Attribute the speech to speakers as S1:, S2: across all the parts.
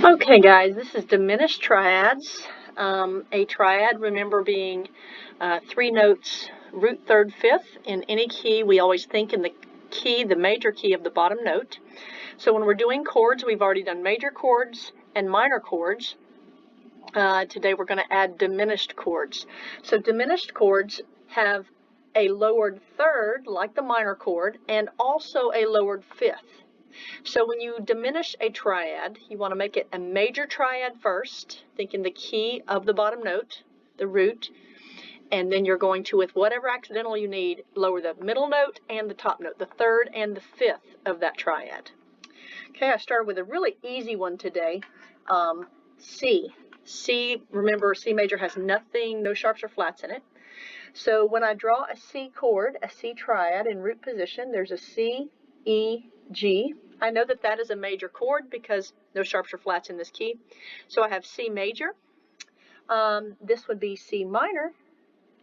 S1: Okay guys, this is Diminished Triads. A triad, remember, being 3 notes, root, third, fifth in any key. We always think in the key, the major key of the bottom note. So when we're doing chords, we've already done major chords and minor chords. Today we're going to add diminished chords. So diminished chords have a lowered third, like the minor chord, and also a lowered fifth. So when you diminish a triad, you want to make it a major triad first, thinking the key of the bottom note, the root, and then you're going to, with whatever accidental you need, lower the middle note and the top note, the third and the fifth of that triad. Okay, I started with a really easy one today, C. C, remember, C major has nothing, no sharps or flats in it. So when I draw a C chord, a C triad in root position, there's a C, E, G. I know that that is a major chord because no sharps or flats in this key. So I have C major. This would be C minor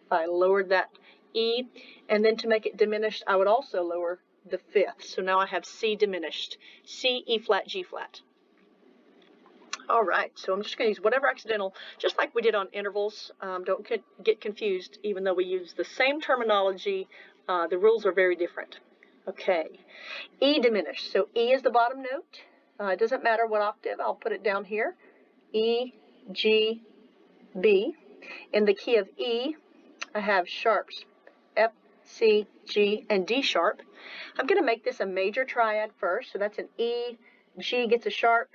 S1: if I lowered that E. And then to make it diminished, I would also lower the fifth. So now I have C diminished. C, E flat, G flat. All right, so I'm just going to use whatever accidental, just like we did on intervals. Don't get confused, even though we use the same terminology, the rules are very different. Okay, E diminished. So E is the bottom note. It doesn't matter what octave, I'll put it down here. E, G, B. In the key of E, I have sharps, F, C, G, and D sharp. I'm going to make this a major triad first, so that's an E, G gets a sharp,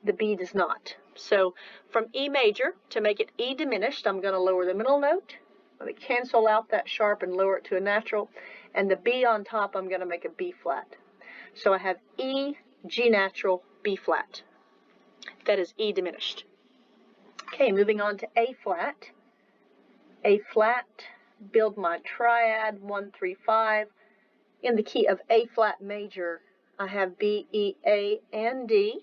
S1: the B does not. So from E major, to make it E diminished, I'm going to lower the middle note. Let me cancel out that sharp and lower it to a natural. And the B on top, I'm going to make a B flat. So I have E, G natural, B flat. That is E diminished. Okay, moving on to A flat. A flat, build my triad, 1, 3, 5. In the key of A flat major, I have B, E, A, and D.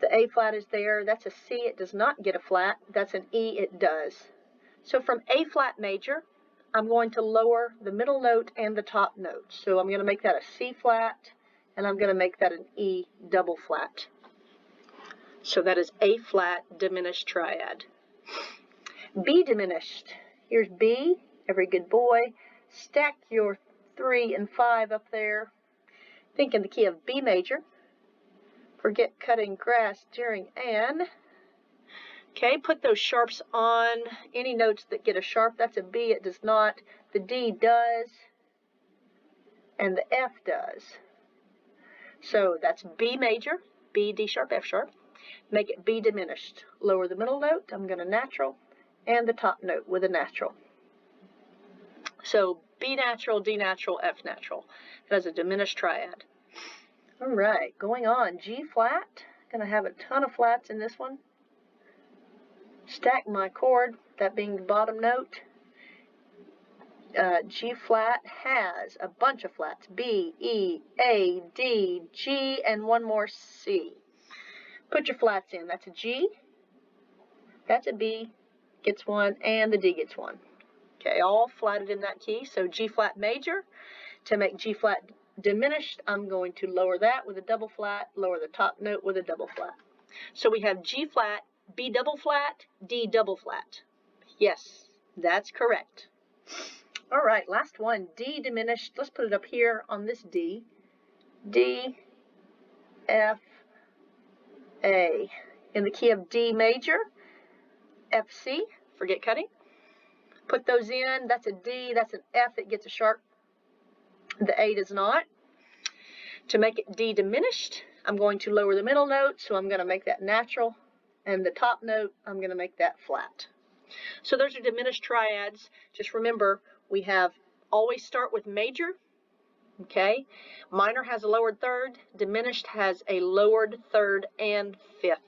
S1: The A flat is there. That's a C. It does not get a flat. That's an E. It does. So from A flat major, I'm going to lower the middle note and the top note. So I'm going to make that a C flat, and I'm going to make that an E double flat. So that is A flat diminished triad. B diminished. Here's B. Every good boy. Stack your 3 and 5 up there. Think in the key of B major. Forget cutting grass during an. Okay, put those sharps on any notes that get a sharp. That's a B, it does not. The D does, and the F does. So that's B major, B, D sharp, F sharp. Make it B diminished. Lower the middle note, I'm going to natural, and the top note with a natural. So B natural, D natural, F natural. That's a diminished triad. All right, going on, G flat. Going to have a ton of flats in this one. Stack my chord, that being the bottom note. G flat has a bunch of flats. B, E, A, D, G, and one more C. Put your flats in. That's a G. That's a B, gets one, and the D gets one. Okay, all flatted in that key. So G flat major. To make G flat diminished, I'm going to lower that with a double flat, lower the top note with a double flat. So we have G flat, B double flat, D double flat. Yes, that's correct. All right, last one, D diminished. Let's put it up here on this D. D, F, A. In the key of D major, F, C. Forget cutting. Put those in. That's a D. That's an F. It gets a sharp. The A does not. To make it D diminished, I'm going to lower the middle note, so I'm going to make that natural. And the top note, I'm going to make that flat. So those are diminished triads. Just remember, we have always start with major. Okay. Minor has a lowered third. Diminished has a lowered third and fifth.